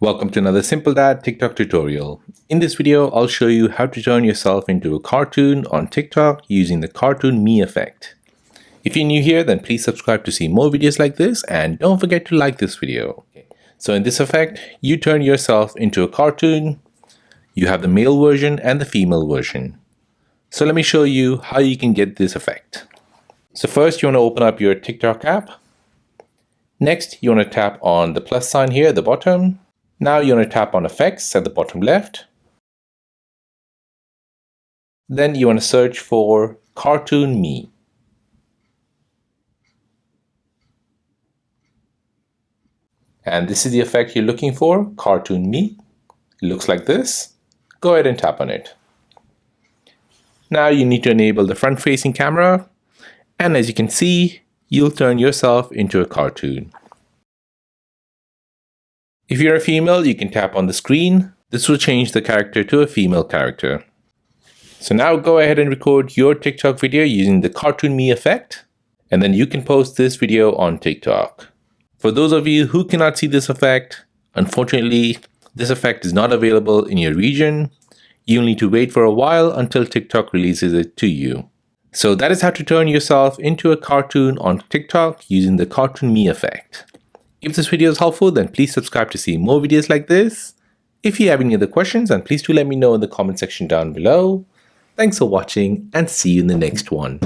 Welcome to another Simple Dad TikTok tutorial. In this video, I'll show you how to turn yourself into a cartoon on TikTok using the Cartoon Me effect. If you're new here, then please subscribe to see more videos like this and don't forget to like this video. So in this effect, you turn yourself into a cartoon. You have the male version and the female version. So let me show you how you can get this effect. So first you want to open up your TikTok app. Next, you want to tap on the plus sign here at the bottom. Now you want to tap on effects at the bottom left. Then you want to search for Cartoon Me. And this is the effect you're looking for, Cartoon Me. It looks like this. Go ahead and tap on it. Now you need to enable the front-facing camera. And as you can see, you'll turn yourself into a cartoon. If you're a female, you can tap on the screen. This will change the character to a female character. So now go ahead and record your TikTok video using the Cartoon Me effect, and then you can post this video on TikTok. For those of you who cannot see this effect, unfortunately, this effect is not available in your region. You'll need to wait for a while until TikTok releases it to you. So that is how to turn yourself into a cartoon on TikTok using the Cartoon Me effect. If this video is helpful, then please subscribe to see more videos like this. If you have any other questions, then please do let me know in the comment section down below. Thanks for watching and see you in the next one.